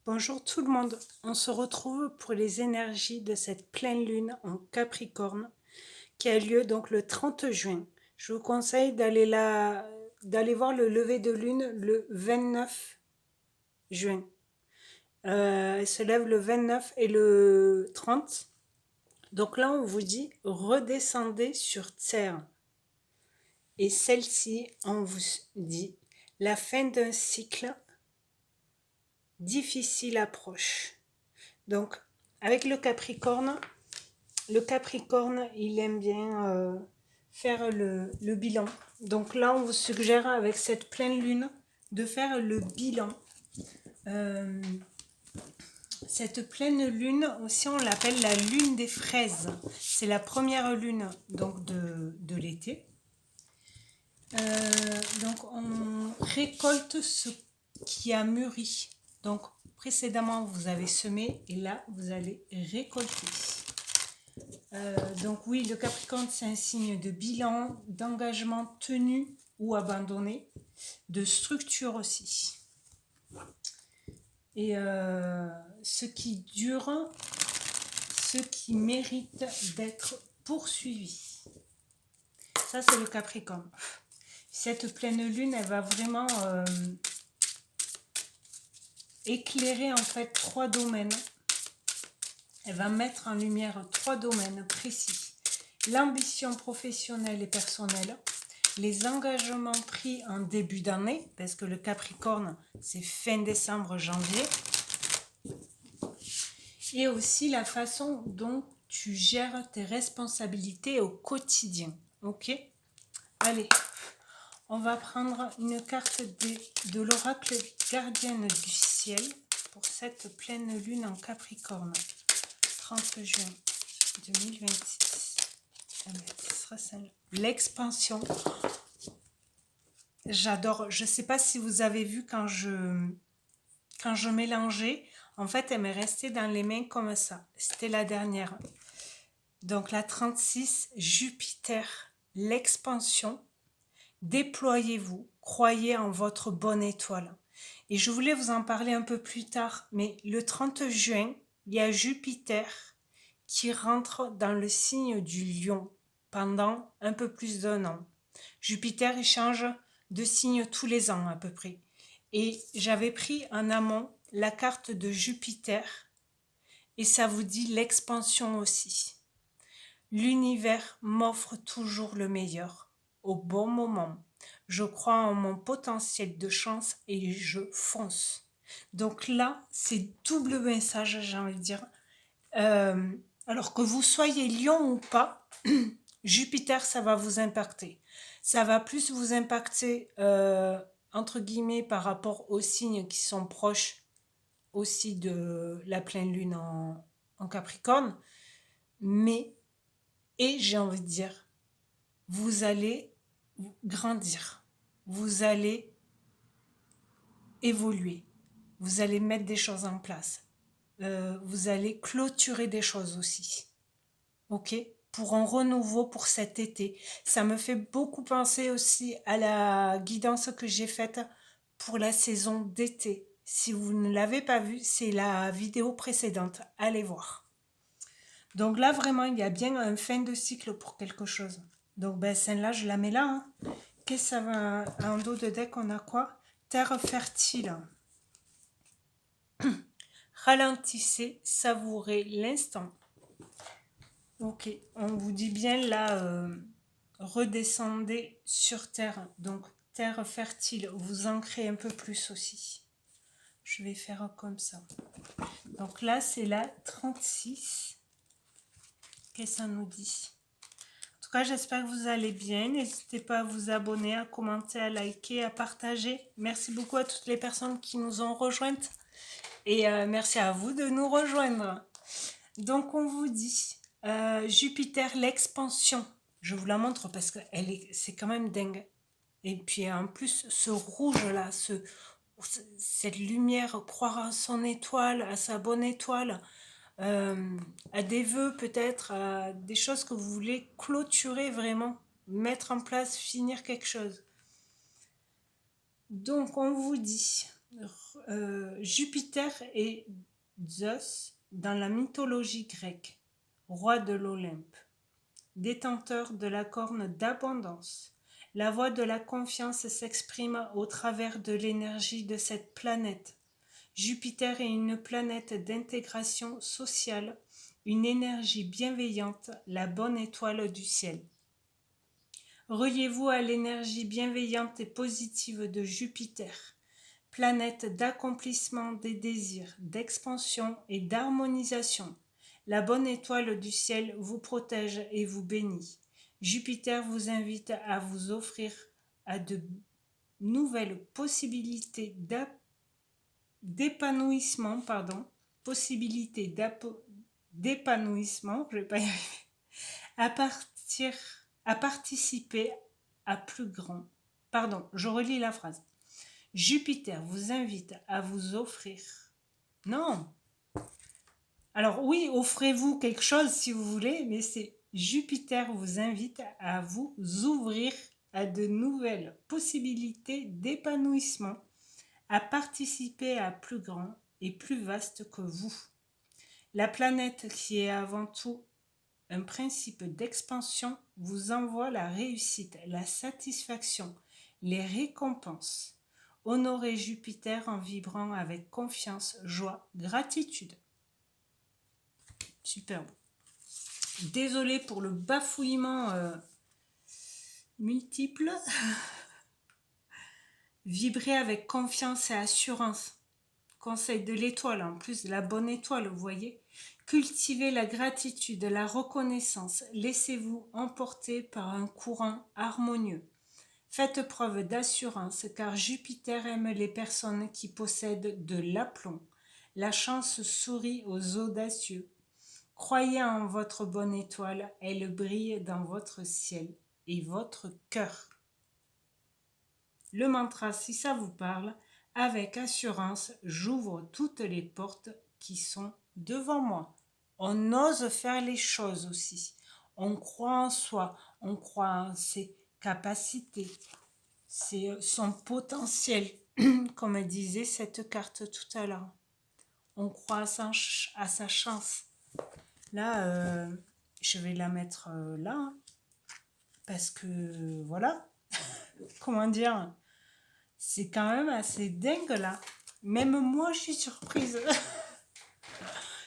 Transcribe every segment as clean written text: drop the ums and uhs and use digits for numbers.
Bonjour tout le monde, on se retrouve pour les énergies de cette pleine lune en Capricorne qui a lieu donc le 30 juin. Je vous conseille d'aller voir le lever de lune le 29 juin. Elle se lève le 29 et le 30. Donc là on vous dit redescendez sur terre. Et celle-ci on vous dit la fin d'un cycle difficile approche. Donc, avec le Capricorne, il aime bien faire le bilan. Donc là, on vous suggère avec cette pleine lune de faire le bilan. Cette pleine lune aussi, on l'appelle la lune des fraises. C'est la première lune donc de l'été. Donc on récolte ce qui a mûri. Donc précédemment vous avez semé et là vous allez récolter. Donc oui, le Capricorne c'est un signe de bilan, d'engagement tenu ou abandonné, de structure aussi. Et ce qui dure, ce qui mérite d'être poursuivi. Ça c'est le Capricorne. Cette pleine lune, elle va vraiment éclairer en fait 3 domaines. Elle va mettre en lumière 3 domaines précis. L'ambition professionnelle et personnelle, les engagements pris en début d'année, parce que le Capricorne, c'est fin décembre, janvier. Et aussi la façon dont tu gères tes responsabilités au quotidien. Ok ? Allez, on va prendre une carte de l'oracle gardienne du ciel pour cette pleine lune en Capricorne. 30 juin 2026. Ce sera celle. L'expansion. J'adore. Je ne sais pas si vous avez vu quand je mélangeais. En fait, elle m'est restée dans les mains comme ça. C'était la dernière. Donc la 36, Jupiter. L'expansion. Déployez-vous. Croyez en votre bonne étoile. Et je voulais vous en parler un peu plus tard. Mais le 30 juin, il y a Jupiter qui rentre dans le signe du lion pendant un peu plus d'1 an. Jupiter, il change de signe tous les ans à peu près. Et j'avais pris en amont la carte de Jupiter et ça vous dit l'expansion aussi. L'univers m'offre toujours le meilleur, au bon moment. Je crois en mon potentiel de chance et je fonce. Donc là, c'est double message, j'ai envie de dire. Alors que vous soyez lion ou pas, Jupiter, ça va vous impacter. Ça va plus vous impacter, entre guillemets, par rapport aux signes qui sont proches aussi de la pleine lune en Capricorne. Mais, et j'ai envie de dire, vous allez grandir. Vous allez évoluer. Vous allez mettre des choses en place. Vous allez clôturer des choses aussi. Ok ? Pour un renouveau pour cet été. Ça me fait beaucoup penser aussi à la guidance que j'ai faite pour la saison d'été. Si vous ne l'avez pas vue, c'est la vidéo précédente. Allez voir. Donc là, vraiment, il y a bien un fin de cycle pour quelque chose. Donc, ben, celle-là, je la mets là. Hein. Qu'est-ce que ça va en dos de deck, on a quoi ? Terre fertile. Ralentissez, savourez l'instant. Ok, on vous dit bien là, redescendez sur terre. Donc, terre fertile, vous ancrez un peu plus aussi. Je vais faire comme ça. Donc là, c'est la 36. Qu'est-ce que ça nous dit ? En tout cas, j'espère que vous allez bien. N'hésitez pas à vous abonner, à commenter, à liker, à partager. Merci beaucoup à toutes les personnes qui nous ont rejointes. Et merci à vous de nous rejoindre. Donc, on vous dit Jupiter, l'expansion. Je vous la montre parce que c'est quand même dingue. Et puis, en plus, ce rouge-là, cette lumière, croire à son étoile, à sa bonne étoile, à des vœux peut-être, à des choses que vous voulez clôturer vraiment, mettre en place, finir quelque chose. Donc, on vous dit Jupiter est Zeus dans la mythologie grecque, roi de l'Olympe, détenteur de la corne d'abondance. La voix de la confiance s'exprime au travers de l'énergie de cette planète. Jupiter est une planète d'intégration sociale, une énergie bienveillante, la bonne étoile du ciel. Reliez-vous à l'énergie bienveillante et positive de Jupiter, planète d'accomplissement des désirs, d'expansion et d'harmonisation. La bonne étoile du ciel vous protège et vous bénit. Jupiter vous invite à vous offrir à de nouvelles possibilités d'épanouissement, d'épanouissement, je vais pas y arriver, à participer à plus grand. Je relis la phrase. Jupiter vous invite à vous offrir. Non. Alors oui, offrez-vous quelque chose si vous voulez, mais c'est Jupiter vous invite à vous ouvrir à de nouvelles possibilités d'épanouissement, à participer à plus grand et plus vaste que vous. La planète qui est avant tout un principe d'expansion vous envoie la réussite, la satisfaction, les récompenses. Honorez Jupiter en vibrant avec confiance, joie, gratitude. Superbe. Désolée pour le bafouillement multiple. Vibrez avec confiance et assurance. Conseil de l'étoile, en plus de la bonne étoile, vous voyez. Cultivez la gratitude, la reconnaissance. Laissez-vous emporter par un courant harmonieux. Faites preuve d'assurance car Jupiter aime les personnes qui possèdent de l'aplomb. La chance sourit aux audacieux. Croyez en votre bonne étoile, elle brille dans votre ciel et votre cœur. Le mantra, si ça vous parle, avec assurance, j'ouvre toutes les portes qui sont devant moi. On ose faire les choses aussi. On croit en soi, on croit en ses capacités, son potentiel, comme disait cette carte tout à l'heure. On croit à sa chance. Là, je vais la mettre là, hein, parce que voilà, comment dire, c'est quand même assez dingue là. Même moi, je suis surprise.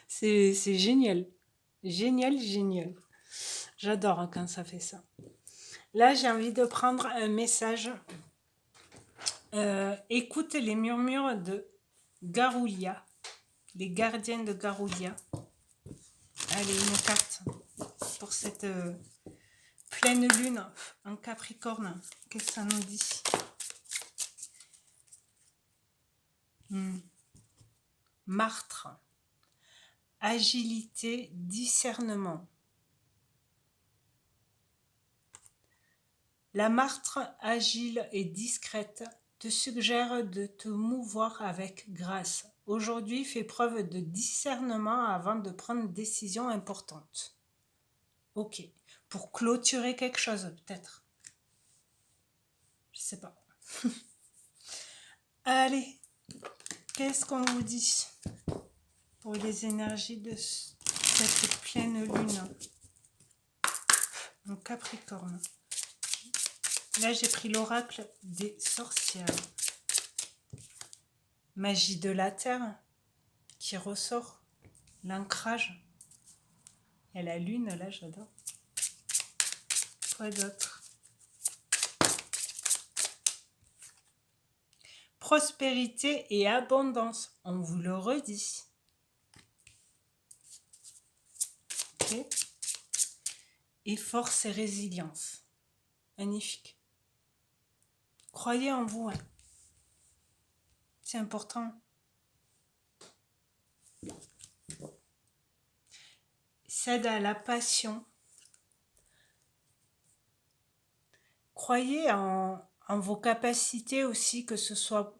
C'est génial. Génial, génial. J'adore hein, quand ça fait ça. Là, j'ai envie de prendre un message. Écoute les murmures de Garoulia, les gardiens de Garoulia. Allez, une carte pour cette pleine lune en Capricorne. Qu'est-ce que ça nous dit? Martre. Agilité, discernement. La martre agile et discrète te suggère de te mouvoir avec grâce. Aujourd'hui, fais preuve de discernement avant de prendre une décision importante. Ok. Pour clôturer quelque chose, peut-être. Je sais pas. Allez. Qu'est-ce qu'on vous dit pour les énergies de cette pleine lune en Capricorne? Là, j'ai pris l'oracle des sorcières. Magie de la terre qui ressort. L'ancrage. Il y a la lune, là, j'adore. Quoi d'autre? Prospérité et abondance. On vous le redit. Okay. Et force et résilience. Magnifique. Croyez en vous. Hein. C'est important. Cède à la passion. Croyez en vos capacités aussi, que ce soit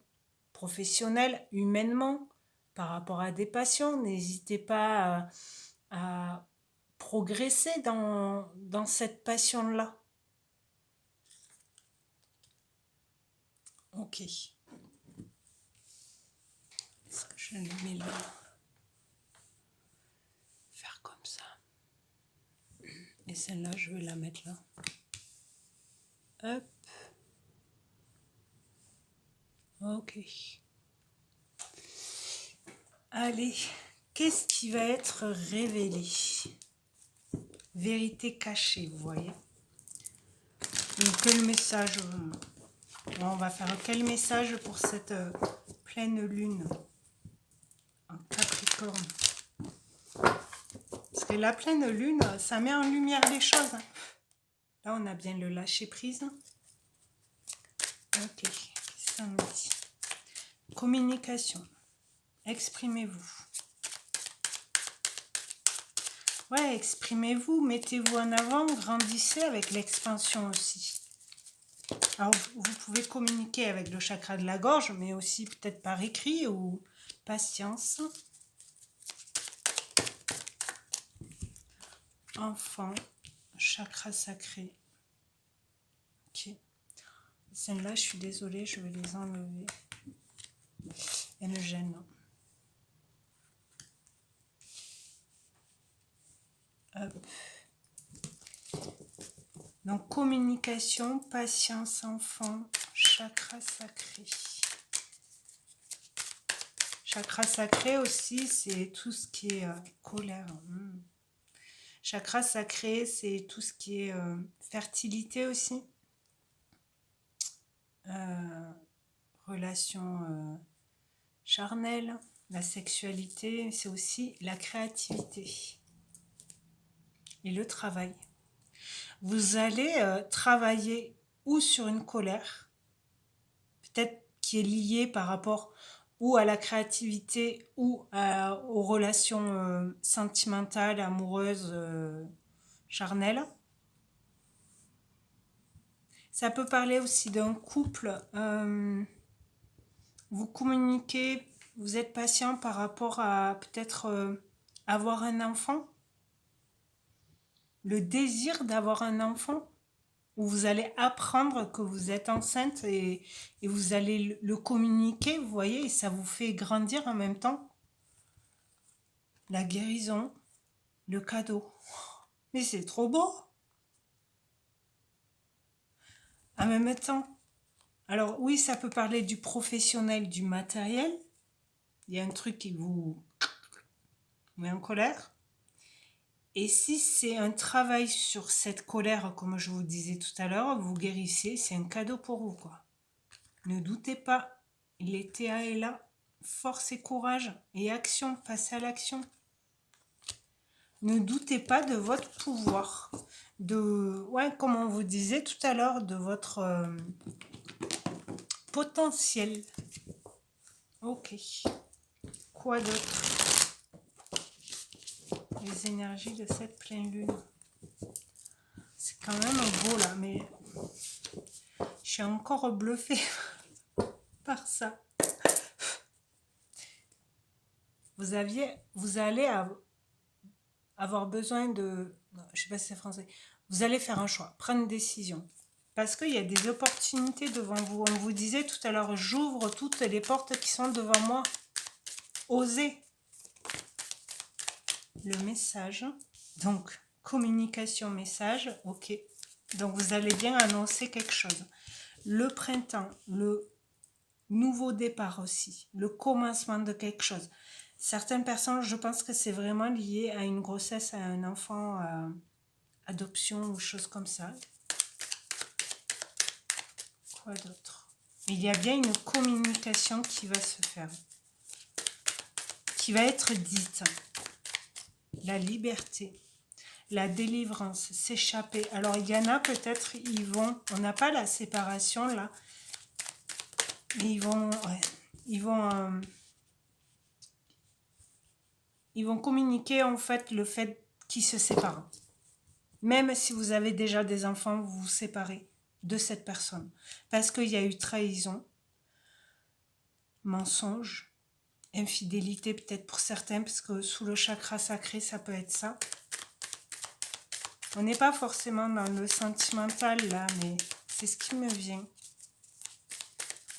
professionnel, humainement, par rapport à des passions. N'hésitez pas à progresser dans cette passion-là. Ok. Je le mets là. Faire comme ça. Et celle-là, je vais la mettre là. Hop. Ok. Allez, qu'est-ce qui va être révélé? Vérité cachée, vous voyez. Donc, quel message? On va faire quel message pour cette pleine lune en Capricorne? Parce que la pleine lune, ça met en lumière les choses. Là, on a bien le lâcher prise. Ok, qu'est-ce que ça nous dit? Communication. Exprimez-vous. Ouais, exprimez-vous, mettez-vous en avant, grandissez avec l'expansion aussi. Alors, vous pouvez communiquer avec le chakra de la gorge, mais aussi peut-être par écrit ou patience. Enfant, chakra sacré. Ok. Celles-là, je suis désolée, je vais les enlever. Elles me gênent. Hop. Donc, communication, patience, enfant, chakra sacré. Chakra sacré aussi, c'est tout ce qui est colère. Chakra sacré, c'est tout ce qui est fertilité aussi. Relation charnelle, la sexualité, c'est aussi la créativité et le travail. Vous allez travailler ou sur une colère, peut-être qui est liée par rapport ou à la créativité ou aux relations sentimentales, amoureuses, charnelles. Ça peut parler aussi d'un couple. Vous communiquez, vous êtes patient par rapport à peut-être avoir un enfant. Le désir d'avoir un enfant. Où vous allez apprendre que vous êtes enceinte et vous allez le communiquer, vous voyez, et ça vous fait grandir en même temps. La guérison, le cadeau. Mais c'est trop beau. En même temps, alors oui, ça peut parler du professionnel, du matériel. Il y a un truc qui vous met en colère. Et si c'est un travail sur cette colère, comme je vous disais tout à l'heure, vous guérissez, c'est un cadeau pour vous, quoi. Ne doutez pas, l'éTA est là. Force et courage et action, passez à l'action. Ne doutez pas de votre pouvoir, comme on vous disait tout à l'heure, de votre potentiel. Ok. Quoi d'autre? Les énergies de cette pleine lune. C'est quand même beau là, mais je suis encore bluffée par ça. Vous allez avoir besoin de... Non, je ne sais pas si c'est français. Vous allez faire un choix, prendre une décision. Parce qu'il y a des opportunités devant vous. On vous disait tout à l'heure, j'ouvre toutes les portes qui sont devant moi. Osez. Le message. Donc, communication, message. Ok. Donc, vous allez bien annoncer quelque chose. Le printemps, le nouveau départ aussi. Le commencement de quelque chose. Certaines personnes, je pense que c'est vraiment lié à une grossesse, à un enfant, à adoption ou choses comme ça. Quoi d'autre? Il y a bien une communication qui va se faire, qui va être dite. La liberté, la délivrance, s'échapper. Alors, il y en a peut-être, on n'a pas la séparation là, mais ils vont communiquer en fait le fait qu'ils se séparent. Même si vous avez déjà des enfants, vous vous séparez de cette personne. Parce qu'il y a eu trahison, mensonge, infidélité peut-être pour certains, parce que sous le chakra sacré, ça peut être ça. On n'est pas forcément dans le sentimental là, mais c'est ce qui me vient.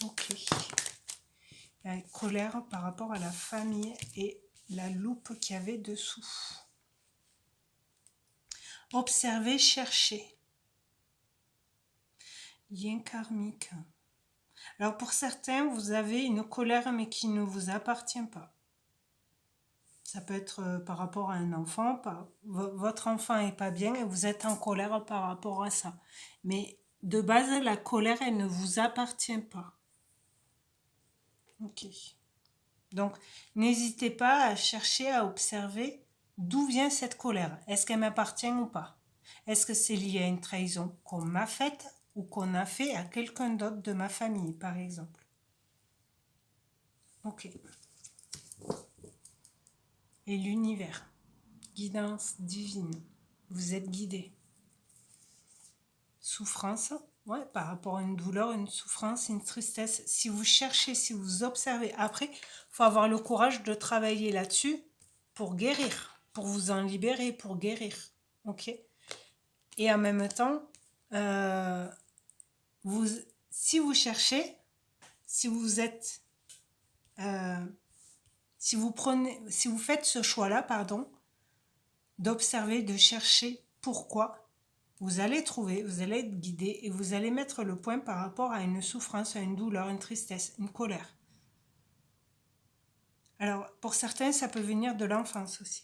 Ok. La colère par rapport à la famille et la loupe qu'il y avait dessous. Observez, cherchez. Lien karmique. Alors pour certains, vous avez une colère mais qui ne vous appartient pas. Ça peut être par rapport à un enfant, votre enfant n'est pas bien et vous êtes en colère par rapport à ça. Mais de base, la colère, elle ne vous appartient pas. Ok. Donc, n'hésitez pas à chercher, à observer d'où vient cette colère. Est-ce qu'elle m'appartient ou pas? Est-ce que c'est lié à une trahison qu'on m'a faite ou qu'on a fait à quelqu'un d'autre de ma famille, par exemple? Ok. Et l'univers, guidance divine, vous êtes guidé. Souffrance, ouais, par rapport à une douleur, une souffrance, une tristesse. Si vous cherchez, si vous observez, après, il faut avoir le courage de travailler là-dessus pour guérir, pour vous en libérer, pour guérir. Ok? Et en même temps, si vous cherchez, si vous êtes, si vous faites ce choix-là, pardon, d'observer, de chercher pourquoi, vous allez trouver, vous allez être guidé et vous allez mettre le point par rapport à une souffrance, à une douleur, une tristesse, une colère. Alors, pour certains, ça peut venir de l'enfance aussi.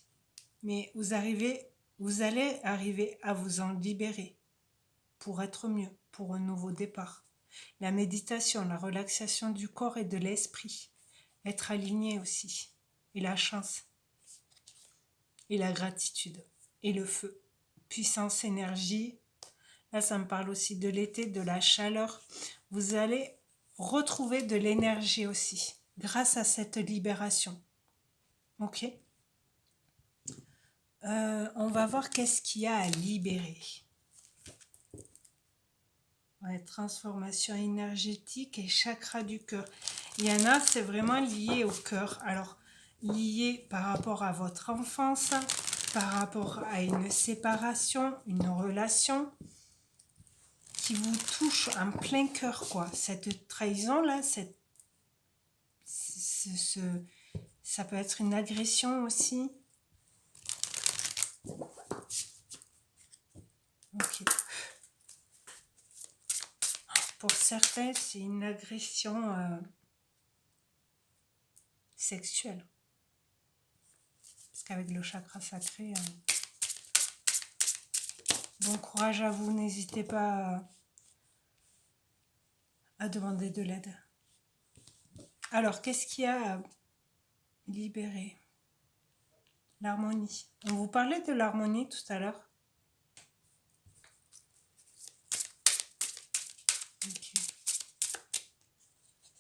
Mais vous allez arriver à vous en libérer pour être mieux, pour un nouveau départ. La méditation, la relaxation du corps et de l'esprit. Être aligné aussi. Et la chance. Et la gratitude. Et le feu. Puissance, énergie. Là, ça me parle aussi de l'été, de la chaleur. Vous allez retrouver de l'énergie aussi, grâce à cette libération. Ok? On va voir qu'est-ce qu'il y a à libérer. Ouais, transformation énergétique et chakra du cœur. Il y en a, c'est vraiment lié au cœur. Alors, lié par rapport à votre enfance, par rapport à une séparation, une relation qui vous touche en plein cœur, quoi. Cette trahison-là, ça peut être une agression aussi. Ok. Pour certains, c'est une agression sexuelle. Parce qu'avec le chakra sacré, bon courage à vous, n'hésitez pas à demander de l'aide. Alors, qu'est-ce qu'il y a à libérer? L'harmonie. On vous parlait de l'harmonie tout à l'heure. Ok.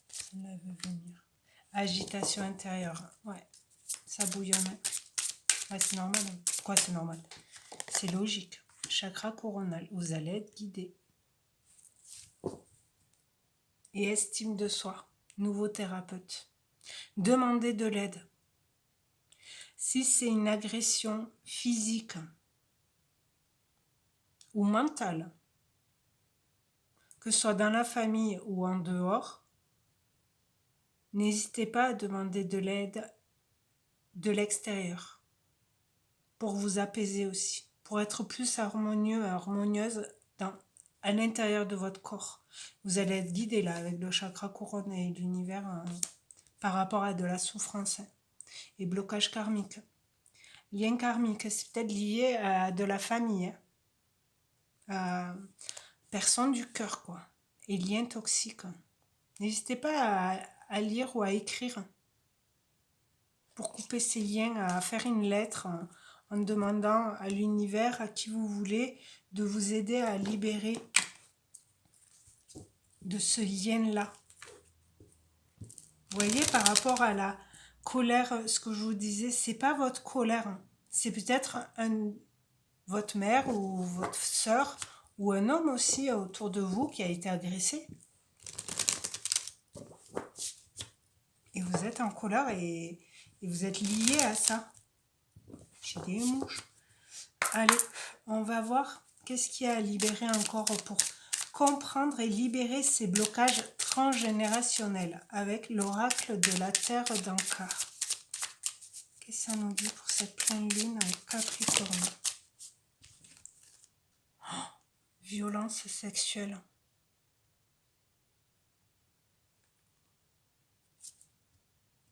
Celle-là veut venir. Agitation intérieure. Ouais, ça bouillonne. Ouais, c'est normal. Pourquoi c'est normal? C'est logique. Chakra coronal. Vous allez être guidé. Et estime de soi. Nouveau thérapeute. Demandez de l'aide. Si c'est une agression physique ou mentale, que ce soit dans la famille ou en dehors, n'hésitez pas à demander de l'aide de l'extérieur pour vous apaiser aussi, pour être plus harmonieux, harmonieuse à l'intérieur de votre corps. Vous allez être guidé là avec le chakra couronne et l'univers par rapport à de la souffrance et blocage karmique. Lien karmique, c'est peut-être lié à de la famille, à personne du cœur, quoi. Et lien toxique. N'hésitez pas à lire ou à écrire pour couper ces liens, à faire une lettre en demandant à l'univers, à qui vous voulez, de vous aider à libérer de ce lien-là. Vous voyez, par rapport à la colère, ce que je vous disais, c'est pas votre colère, c'est peut-être votre mère ou votre sœur ou un homme aussi autour de vous qui a été agressé. Et vous êtes en colère et vous êtes lié à ça. J'ai des mouches. Allez, on va voir qu'est-ce qu'il y a à libérer encore pour comprendre et libérer ces blocages transgénérationnel avec l'oracle de la Terre d'Ankar. Qu'est-ce que ça nous dit pour cette pleine lune en Capricorne? Oh, violence sexuelle.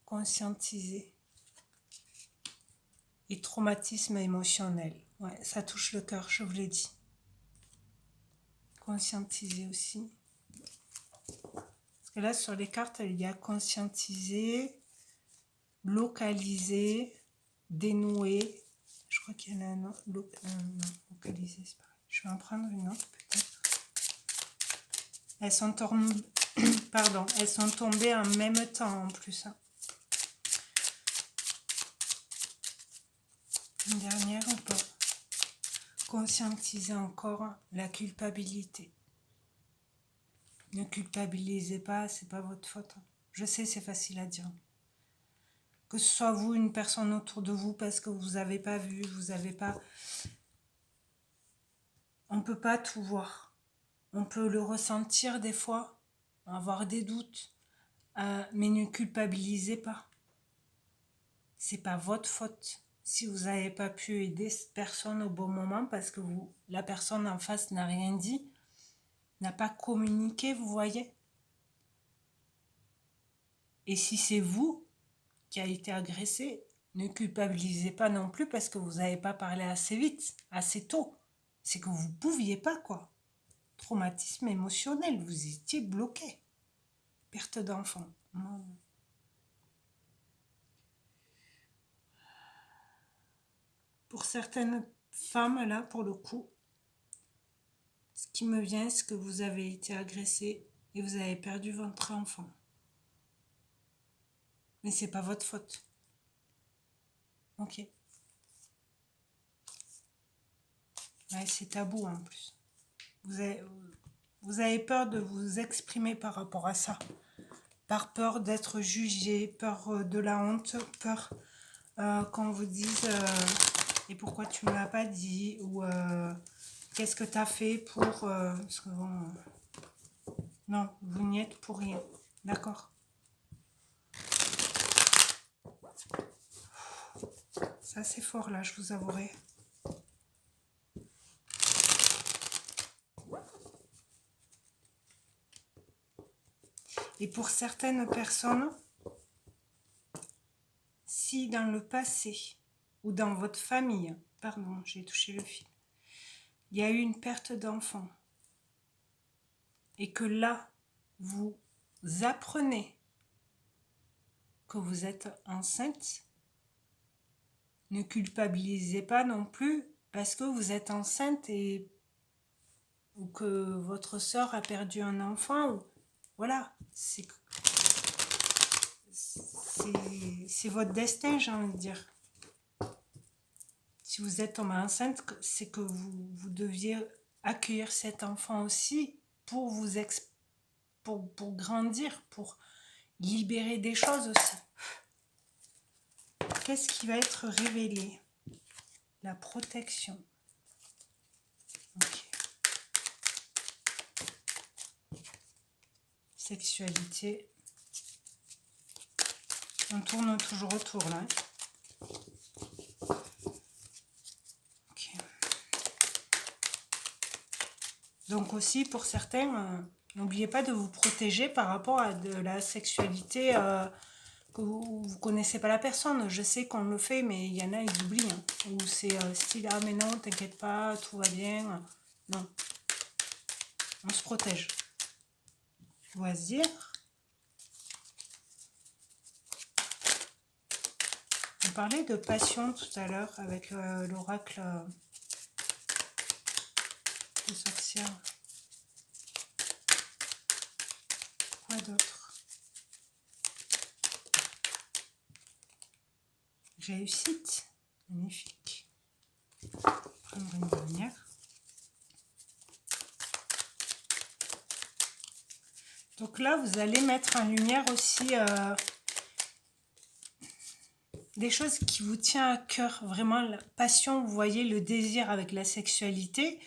Conscientiser. Et traumatisme émotionnel. Ouais, ça touche le cœur, je vous l'ai dit. Conscientiser aussi. Parce que là, sur les cartes, il y a conscientiser, localiser, dénouer. Je crois qu'il y en a un autre. Non, localiser, c'est pareil. Je vais en prendre une autre, peut-être. Elles sont tombées, pardon, elles sont tombées en même temps, en plus. Hein. Une dernière ou pas? Conscientiser encore la culpabilité. Ne culpabilisez pas, c'est pas votre faute. Je sais, c'est facile à dire. Que ce soit vous, une personne autour de vous, parce que vous n'avez pas vu, vous n'avez pas... On ne peut pas tout voir. On peut le ressentir des fois, avoir des doutes, mais ne culpabilisez pas. C'est pas votre faute. Si vous n'avez pas pu aider cette personne au bon moment parce que la personne en face n'a rien dit, n'a pas communiqué, vous voyez. Et si c'est vous qui a été agressé, ne culpabilisez pas non plus parce que vous n'avez pas parlé assez vite, assez tôt. C'est que vous ne pouviez pas, quoi. Traumatisme émotionnel, vous étiez bloqué. Perte d'enfant. Pour certaines femmes, là, pour le coup, ce qui me vient, c'est que vous avez été agressé et vous avez perdu votre enfant. Mais c'est pas votre faute. Ok. Ouais, c'est tabou en plus. Vous avez peur de vous exprimer par rapport à ça. Par peur d'être jugé, peur de la honte, peur qu'on vous dise et pourquoi tu ne me l'as pas dit ou qu'est-ce que tu as fait pour... parce que bon, non, vous n'y êtes pour rien. D'accord? Ça c'est fort là, je vous avouerai. Et pour certaines personnes, si dans le passé ou dans votre famille, pardon, j'ai touché le fil, il y a eu une perte d'enfant et que là, vous apprenez que vous êtes enceinte, ne culpabilisez pas non plus parce que vous êtes enceinte ou que votre sœur a perdu un enfant. Ou, voilà, c'est votre destin, j'ai envie de dire. Si vous êtes tombée enceinte, c'est que vous deviez accueillir cet enfant aussi pour pour grandir, pour libérer des choses aussi. Qu'est-ce qui va être révélé? La protection. Ok. Sexualité. On tourne toujours autour là. Ok. Donc aussi pour certains, n'oubliez pas de vous protéger par rapport à de la sexualité que vous ne connaissez pas la personne. Je sais qu'on le fait, mais il y en a, ils oublient. Hein. Ou c'est style, ah mais non, t'inquiète pas, tout va bien. Non. On se protège. Loisir. On parlait de passion tout à l'heure avec l'oracle de sorcière. Quoi d'autre? Réussite. Magnifique. Prendre une dernière. Donc là, vous allez mettre en lumière aussi des choses qui vous tiennent à cœur. Vraiment, la passion, vous voyez, le désir avec la sexualité.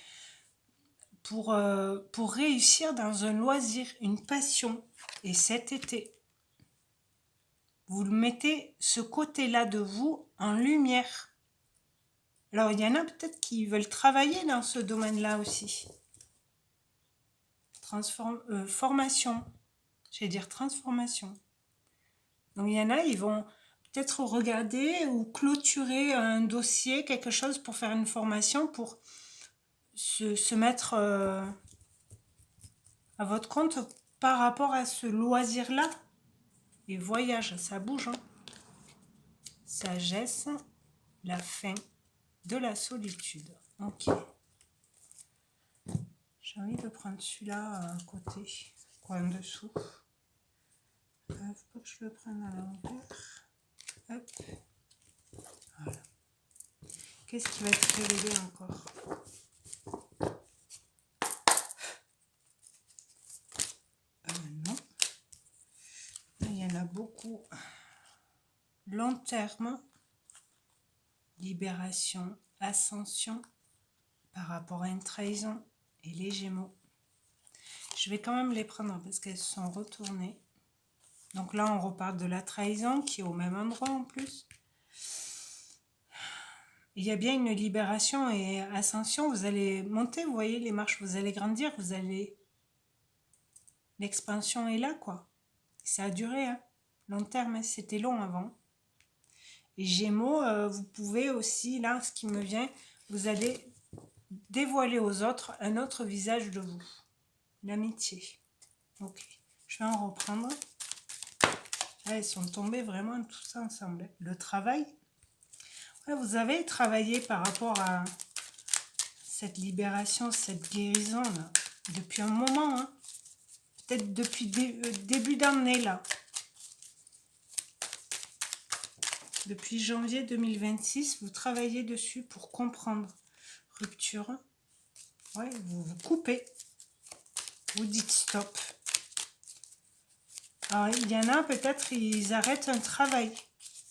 pour réussir dans un loisir, une passion. Et cet été, vous mettez ce côté-là de vous en lumière. Alors, il y en a peut-être qui veulent travailler dans ce domaine-là aussi. Formation. Je vais dire transformation. Donc, il y en a, ils vont peut-être regarder ou clôturer un dossier, quelque chose pour faire une formation, pour se mettre à votre compte par rapport à ce loisir-là. Et voyage, ça bouge. Hein. Sagesse, la fin de la solitude. Ok. J'ai envie de prendre celui-là à côté, quoi, en dessous. Faut pas que je le prenne à l'envers. Hop. Voilà. Qu'est-ce qui va te révéler encore? Non. Il y en a beaucoup. Long terme, libération, ascension par rapport à une trahison et les Gémeaux. Je vais quand même les prendre parce qu'elles sont retournées. Donc là, on repart de la trahison qui est au même endroit en plus. Il y a bien une libération et ascension. Vous allez monter, vous voyez les marches, vous allez grandir, vous allez... L'expansion est là, quoi. Ça a duré, hein. Long terme, c'était long avant. Et Gémeaux, vous pouvez aussi, là, ce qui me vient, vous allez dévoiler aux autres un autre visage de vous. L'amitié. Ok. Je vais en reprendre. Ah, elles sont tombées vraiment tout ça ensemble. Le travail. Ouais, vous avez travaillé par rapport à cette libération, cette guérison là, depuis un moment. Hein. Peut-être depuis début d'année là. Depuis janvier 2026, vous travaillez dessus pour comprendre. Rupture. Ouais, vous vous coupez. Vous dites stop. Alors, il y en a peut-être, ils arrêtent un travail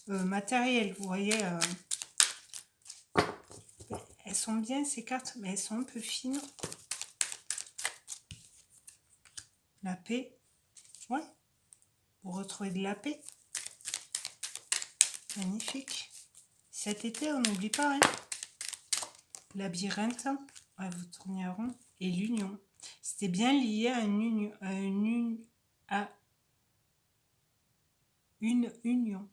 matériel. Vous voyez, elles sont bien ces cartes, mais elles sont un peu fines. La paix. Ouais. Vous retrouvez de la paix. Magnifique. Cet été, on n'oublie pas. Hein. Labyrinthe. Ouais, vous tournez à rond. Et l'union. C'était bien lié à une union. À une union.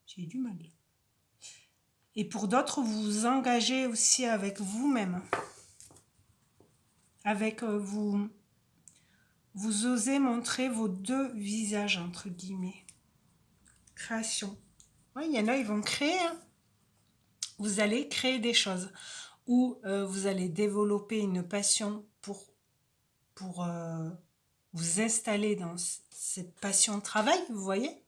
J'ai du mal. Et pour d'autres, vous vous engagez aussi avec vous-même. Avec vous osez montrer vos deux visages, entre guillemets. Création. Ouais, il y en a, ils vont créer. Hein. Vous allez créer des choses. Ou vous allez développer une passion pour vous installer dans cette passion de travail, vous voyez.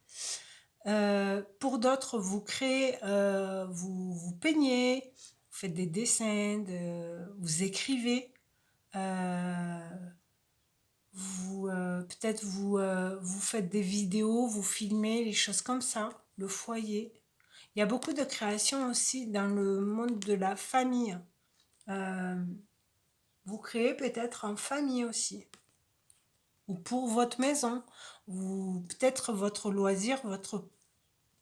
Pour d'autres, vous créez, vous peignez, vous faites des dessins, vous écrivez, peut-être vous faites des vidéos, vous filmez, les choses comme ça, le foyer. Il y a beaucoup de créations aussi dans le monde de la famille. Vous créez peut-être en famille aussi. Ou pour votre maison. Ou peut-être votre loisir, votre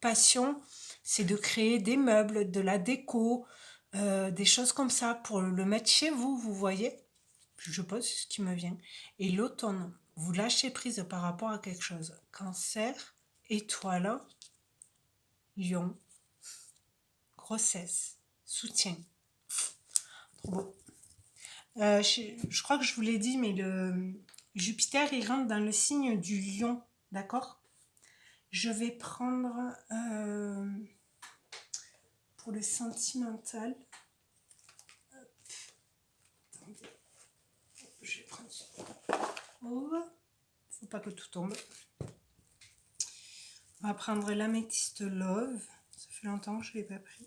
passion, c'est de créer des meubles, de la déco, des choses comme ça pour le mettre chez vous, vous voyez. Je pose ce qui me vient. Et l'automne, vous lâchez prise par rapport à quelque chose. Cancer, étoile, lion, grossesse, soutien. Trop beau. Je crois que je vous l'ai dit, mais le Jupiter, il rentre dans le signe du lion, d'accord? Je vais prendre pour le sentimental. Attendez. Je vais prendre ça. Oh, faut pas que tout tombe. On va prendre l'améthyste Love. Ça fait longtemps que je ne l'ai pas pris.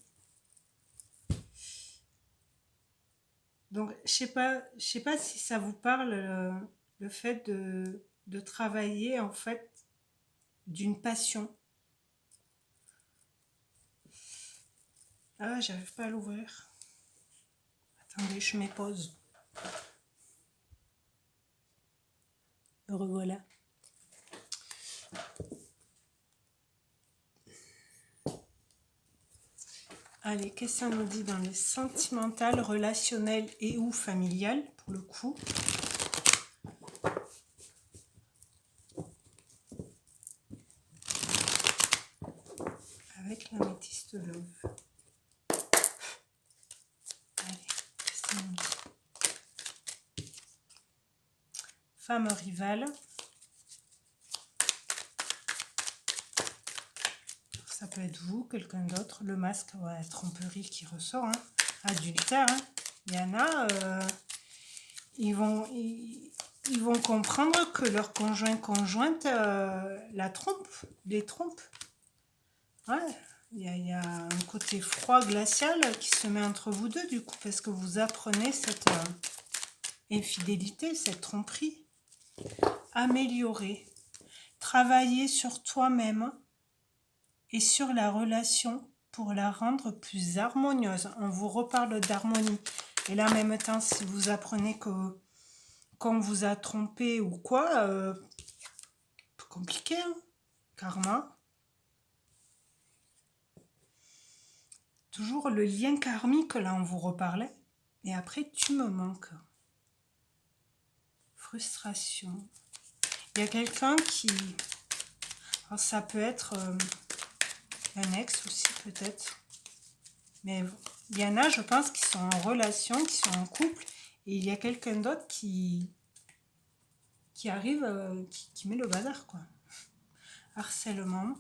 Donc, je sais pas si ça vous parle, le fait de travailler, en fait, d'une passion. Ah, j'arrive pas à l'ouvrir. Attendez, je mets pause. Me revoilà. Allez, qu'est-ce que ça nous dit dans les sentimentales, relationnelles et ou familiales, pour le coup? Avec l'améthyste love. Allez, qu'est-ce que ça nous dit? Femme rivale. Ça peut être vous, quelqu'un d'autre. Le masque, ouais, tromperie qui ressort. Hein. Adultère. Hein. Il y en a, ils vont comprendre que leur conjointe la trompe, les trompe. Ouais, il y a un côté froid, glacial qui se met entre vous deux, du coup, parce que vous apprenez cette infidélité, cette tromperie. Améliorer. Travailler sur toi-même et sur la relation pour la rendre plus harmonieuse. On vous reparle d'harmonie. Et là, en même temps, si vous apprenez que qu'on vous a trompé ou quoi, compliqué, hein, karma. Toujours le lien karmique, là, on vous reparlait. Et après, tu me manques. Frustration. Il y a quelqu'un qui... Alors, ça peut être un ex aussi, peut-être. Mais il y en a, je pense, qui sont en relation, qui sont en couple. Et il y a quelqu'un d'autre qui arrive, qui met le bazar, quoi. Harcèlement.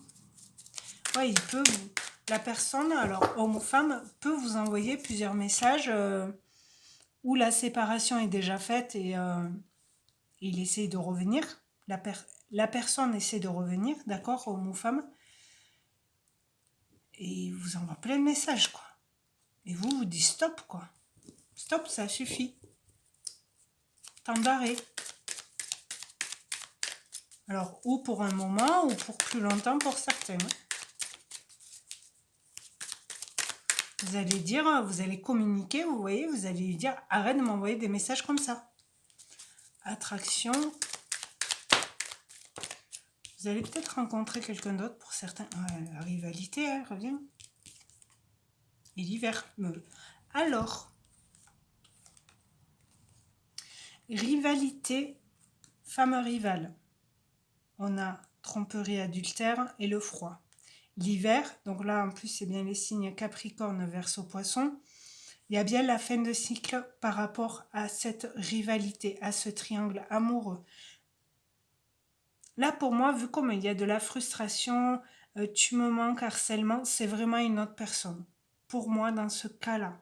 Ouais, il peut... La personne, alors homme ou femme, peut vous envoyer plusieurs messages où la séparation est déjà faite et il essaie de revenir. La personne essaie de revenir, d'accord, homme ou femme. Et il vous envoie plein de messages, quoi. Et vous dites stop, quoi. Stop, ça suffit. Temps d'arrêt. Alors, ou pour un moment, ou pour plus longtemps pour certains. Vous allez dire, vous allez communiquer, vous voyez, vous allez lui dire, arrête de m'envoyer des messages comme ça. Attraction. Vous allez peut-être rencontrer quelqu'un d'autre pour certains. Ouais, la rivalité, elle revient. Et l'hiver. Alors, rivalité, femme rivale. On a tromperie, adultère et le froid. L'hiver, donc là en plus c'est bien les signes Capricorne, Verseau, Poisson. Il y a bien la fin de cycle par rapport à cette rivalité, à ce triangle amoureux. Là pour moi, vu comme il y a de la frustration, tu me manques, harcèlement, c'est vraiment une autre personne. Pour moi dans ce cas-là.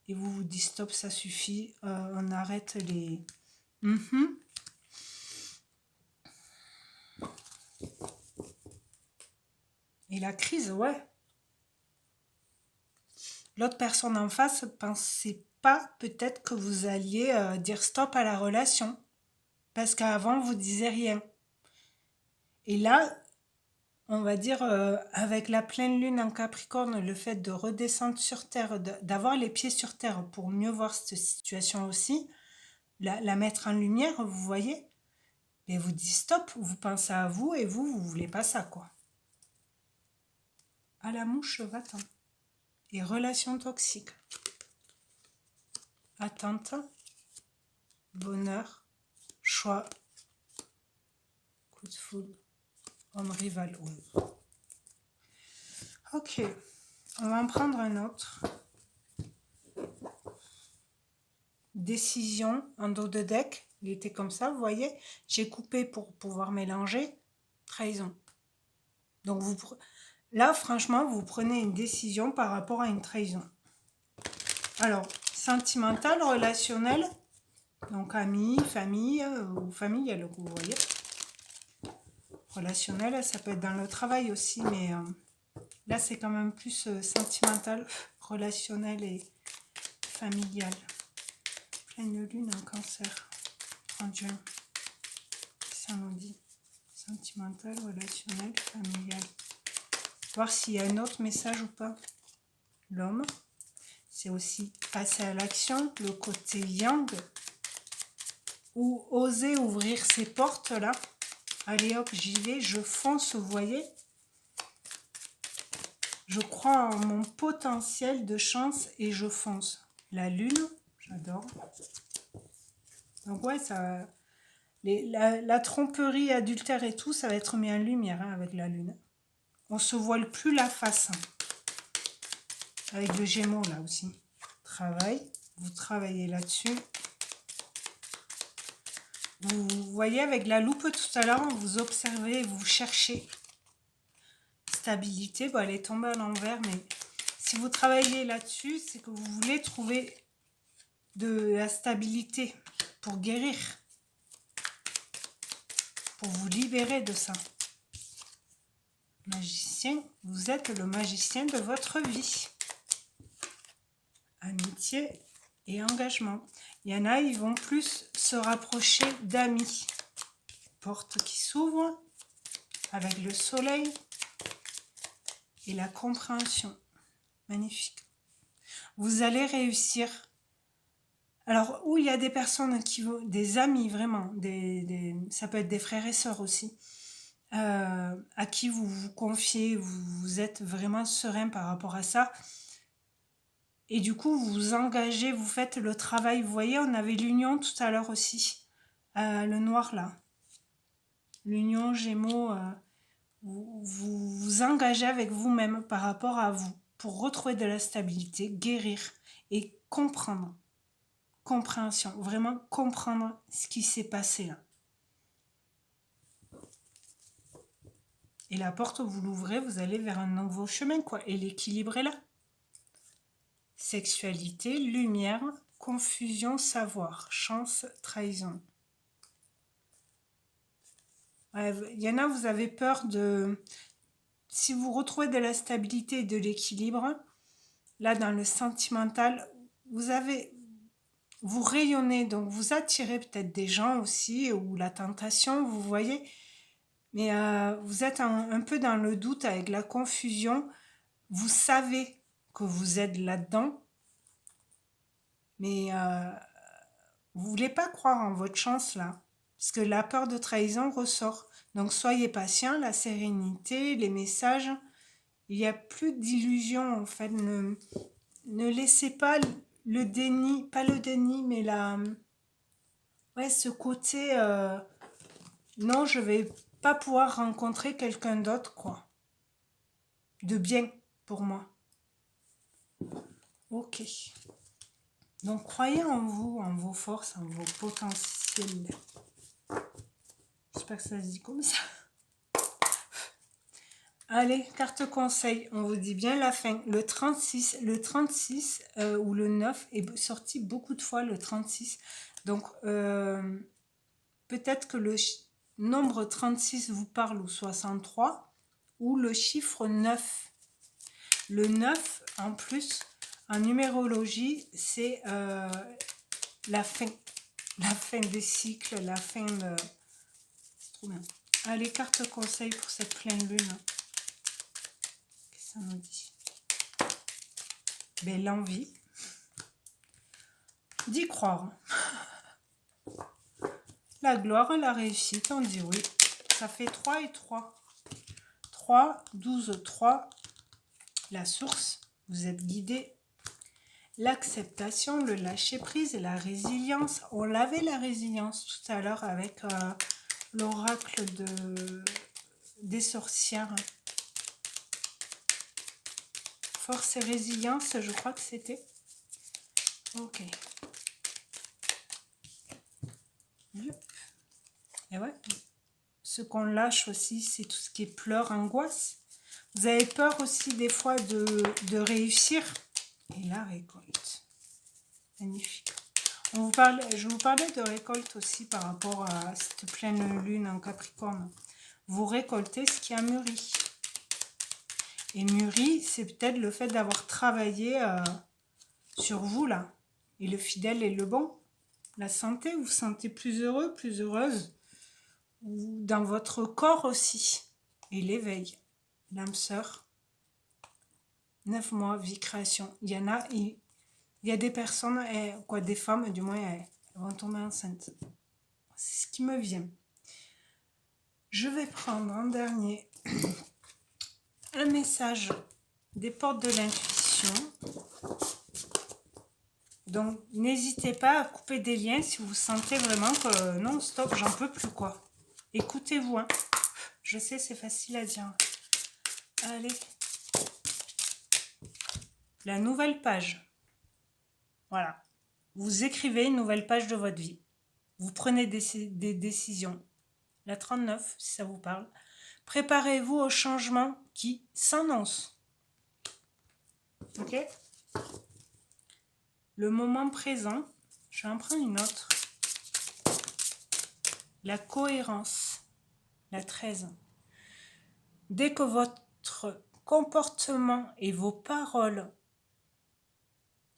Et vous vous dites stop, ça suffit, on arrête les... Et la crise, ouais. L'autre personne en face ne pensait pas peut-être que vous alliez dire stop à la relation. Parce qu'avant, vous ne disiez rien. Et là, on va dire, avec la pleine lune en Capricorne, le fait de redescendre sur Terre, d'avoir les pieds sur Terre pour mieux voir cette situation aussi, la mettre en lumière, vous voyez, et vous dites stop, vous pensez à vous et vous ne voulez pas ça, quoi. À la mouche, va-t'en. Et relations toxiques. Attente, bonheur, choix, coup de foudre, homme rival. Ouais. Ok, on va en prendre un autre. Décision en dos de deck. Il était comme ça, vous voyez. J'ai coupé pour pouvoir mélanger. Trahison. Donc là, franchement, vous prenez une décision par rapport à une trahison. Alors, sentimental, relationnel. Donc, amis, famille ou familial, vous voyez. Relationnel, ça peut être dans le travail aussi, mais là, c'est quand même plus sentimental, relationnel et familial. Pleine lune en Cancer, 30 juin. Ça nous dit sentimental, relationnel, familial. Voir s'il y a un autre message ou pas. L'homme, c'est aussi passer à l'action, le côté yang, ou oser ouvrir ces portes là. Allez hop, j'y vais, je fonce, vous voyez. Je crois en mon potentiel de chance et je fonce. La lune, j'adore. Donc ouais, ça, la tromperie, adultère et tout, ça va être mis en lumière hein, avec la lune. On se voile plus la face. Hein. Avec le Gémeaux là aussi. Travail, vous travaillez là-dessus. Vous voyez avec la loupe tout à l'heure, vous observez, vous cherchez. Stabilité, bon, elle est tombée à l'envers, mais si vous travaillez là-dessus, c'est que vous voulez trouver de la stabilité pour guérir, pour vous libérer de ça. Magicien, vous êtes le magicien de votre vie. Amitié et engagement. Il y en a, ils vont plus se rapprocher d'amis. Porte qui s'ouvre avec le soleil et la compréhension. Magnifique. Vous allez réussir. Alors, où il y a des personnes qui vont, des amis vraiment, ça peut être des frères et sœurs aussi, à qui vous vous confiez, vous êtes vraiment serein par rapport à ça. Et du coup, vous vous engagez, vous faites le travail. Vous voyez, on avait l'union tout à l'heure aussi, le noir là. L'union Gémeaux, vous vous engagez avec vous-même par rapport à vous pour retrouver de la stabilité, guérir et comprendre. Compréhension, vraiment comprendre ce qui s'est passé là. Et la porte, vous l'ouvrez, vous allez vers un nouveau chemin, quoi. Et l'équilibre est là. Sexualité, lumière, confusion, savoir, chance, trahison. Ouais, il y en a, vous avez peur de... Si vous retrouvez de la stabilité et de l'équilibre, là, dans le sentimental, vous rayonnez, donc vous attirez peut-être des gens aussi, ou la tentation, vous voyez. Mais vous êtes un peu dans le doute avec la confusion. Vous savez que vous êtes là-dedans, mais vous ne voulez pas croire en votre chance là, parce que la peur de trahison ressort. Donc soyez patient, la sérénité, les messages, il n'y a plus d'illusion en fait. Ne laissez pas le déni, pas le déni, mais ce côté, non, je vais pas pouvoir rencontrer quelqu'un d'autre, quoi. De bien pour moi. Ok. Donc, croyez en vous, en vos forces, en vos potentiels. J'espère que ça se dit comme ça. Allez, carte conseil. On vous dit bien la fin. Le 36 ou le 9 est sorti beaucoup de fois, le 36. Donc, peut-être que le nombre 36 vous parle ou 63 ou le chiffre 9. Le 9, en plus, en numérologie, c'est la fin des cycles, la fin de... C'est trop bien. Allez, carte conseil pour cette pleine lune. Qu'est-ce que ça nous dit? Ben, l'envie d'y croire. La gloire, la réussite, on dit oui. Ça fait 3 et 3. 3, 12, 3. La source, vous êtes guidé. L'acceptation, le lâcher-prise, la résilience. On l'avait la résilience tout à l'heure avec l'oracle des sorcières. Force et résilience, je crois que c'était. Ok. Et ouais. Ce qu'on lâche aussi, c'est tout ce qui est pleurs, angoisse. Vous avez peur aussi des fois de réussir. Et la récolte. Magnifique. Je vous parlais de récolte aussi par rapport à cette pleine lune en Capricorne. Vous récoltez ce qui a mûri. Et mûri, c'est peut-être le fait d'avoir travaillé sur vous là. Et le fidèle et le bon. La santé, vous vous sentez plus heureux, plus heureuse. Ou dans votre corps aussi. Et l'éveil. L'âme sœur. 9 mois, vie, création. Il y en a, Il y a des personnes, quoi, des femmes, du moins, elles vont tomber enceintes. C'est ce qui me vient. Je vais prendre en dernier un message des portes de l'intuition. Donc, n'hésitez pas à couper des liens si vous sentez vraiment que non, stop, j'en peux plus, quoi. Écoutez-vous, hein. Je sais, c'est facile à dire. Allez. La nouvelle page. Voilà. Vous écrivez une nouvelle page de votre vie. Vous prenez des décisions. La 39, si ça vous parle. Préparez-vous au changement qui s'annonce. Ok? Le moment présent. Je vais en prendre une autre. La cohérence. La 13. Dès que votre comportement et vos paroles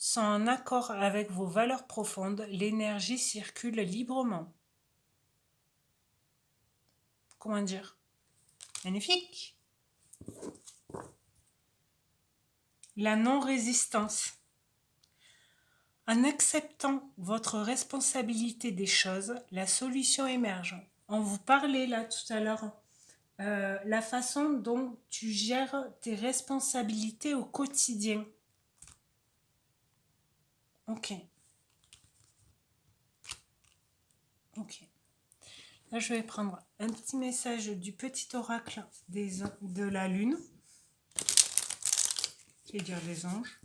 sont en accord avec vos valeurs profondes, l'énergie circule librement. Comment dire? Magnifique. La non-résistance. En acceptant votre responsabilité des choses, la solution émerge. On vous parlait là tout à l'heure, la façon dont tu gères tes responsabilités au quotidien. Ok. Ok. Là, je vais prendre un petit message du petit oracle de la lune. Je vais dire des anges.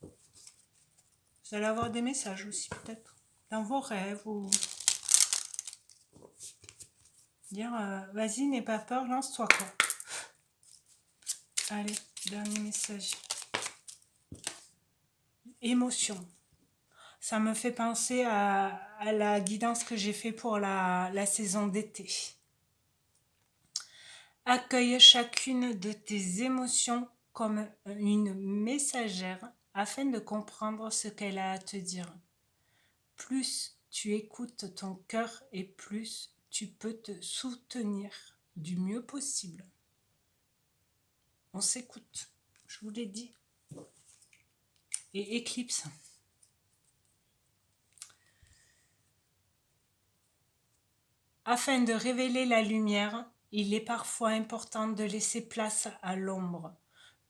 Vous allez avoir des messages aussi peut-être dans vos rêves ou dire vas-y, n'aie pas peur, lance-toi quoi. Allez, dernier message. Émotion. Ça me fait penser à la guidance que j'ai fait pour la saison d'été. Accueille chacune de tes émotions comme une messagère afin de comprendre ce qu'elle a à te dire. Plus tu écoutes ton cœur et plus tu peux te soutenir du mieux possible. On s'écoute, je vous l'ai dit. Et éclipse. Afin de révéler la lumière, il est parfois important de laisser place à l'ombre.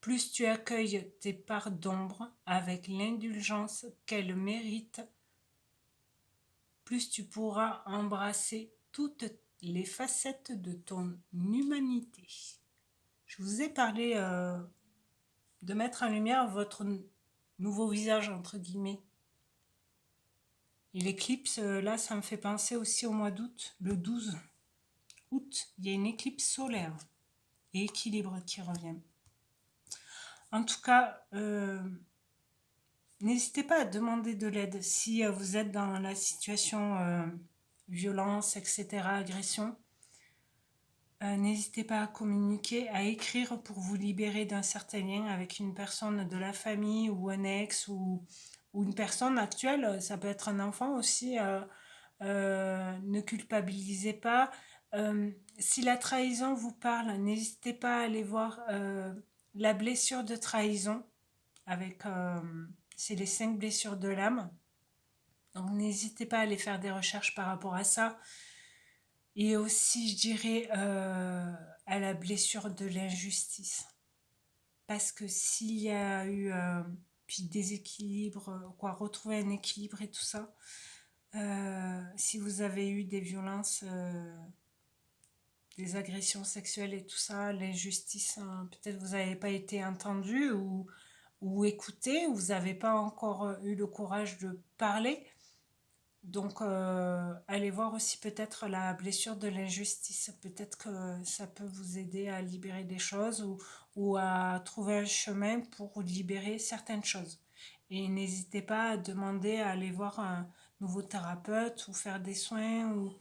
Plus tu accueilles tes parts d'ombre avec l'indulgence qu'elles méritent, plus tu pourras embrasser toutes les facettes de ton humanité. Je vous ai parlé de mettre en lumière votre nouveau visage, entre guillemets. Et l'éclipse, là, ça me fait penser aussi au mois d'août, le 12 août. Il y a une éclipse solaire et équilibre qui revient. En tout cas, n'hésitez pas à demander de l'aide si vous êtes dans la situation violence, etc., agression. N'hésitez pas à communiquer, à écrire pour vous libérer d'un certain lien avec une personne de la famille ou un ex ou une personne actuelle. Ça peut être un enfant aussi. Ne culpabilisez pas. Si la trahison vous parle, n'hésitez pas à aller voir la blessure de trahison avec c'est les 5 blessures de l'âme. Donc n'hésitez pas à aller faire des recherches par rapport à ça. Et aussi, je dirais, à la blessure de l'injustice. Parce que s'il y a eu puis déséquilibre, quoi, retrouver un équilibre et tout ça, si vous avez eu des violences, des agressions sexuelles et tout ça, l'injustice, hein, peut-être vous n'avez pas été entendu ou écouté, ou vous n'avez pas encore eu le courage de parler. Donc, allez voir aussi peut-être la blessure de l'injustice. Peut-être que ça peut vous aider à libérer des choses ou à trouver un chemin pour libérer certaines choses. Et n'hésitez pas à demander à aller voir un nouveau thérapeute ou faire des soins ou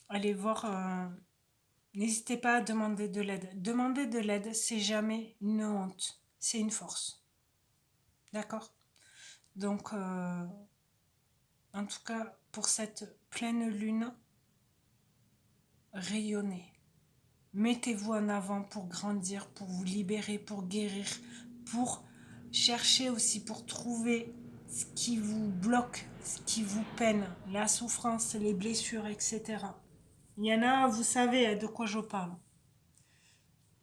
aller voir... N'hésitez pas à demander de l'aide. Demander de l'aide, c'est jamais une honte, c'est une force. D'accord? Donc, en tout cas, pour cette pleine lune, rayonnez. Mettez-vous en avant pour grandir, pour vous libérer, pour guérir, pour chercher aussi, pour trouver ce qui vous bloque, ce qui vous peine, la souffrance, les blessures, etc. Il y en a, vous savez de quoi je parle.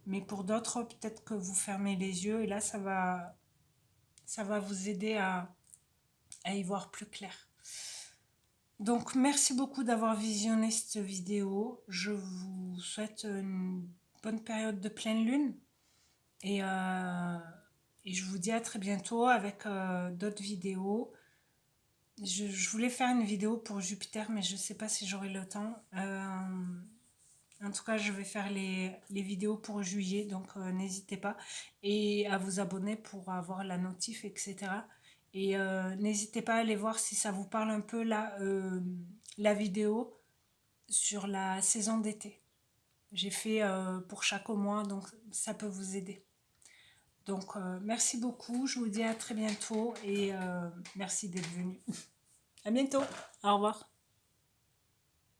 Mais pour d'autres, peut-être que vous fermez les yeux et là, ça va vous aider à y voir plus clair. Donc, merci beaucoup d'avoir visionné cette vidéo. Je vous souhaite une bonne période de pleine lune. Et je vous dis à très bientôt avec d'autres vidéos. Je voulais faire une vidéo pour Jupiter, mais je ne sais pas si j'aurai le temps. En tout cas, je vais faire les vidéos pour juillet, donc n'hésitez pas. Et à vous abonner pour avoir la notif, etc. Et n'hésitez pas à aller voir si ça vous parle un peu la vidéo sur la saison d'été. J'ai fait pour chaque mois, donc ça peut vous aider. Donc merci beaucoup, je vous dis à très bientôt et merci d'être venu. À bientôt, au revoir.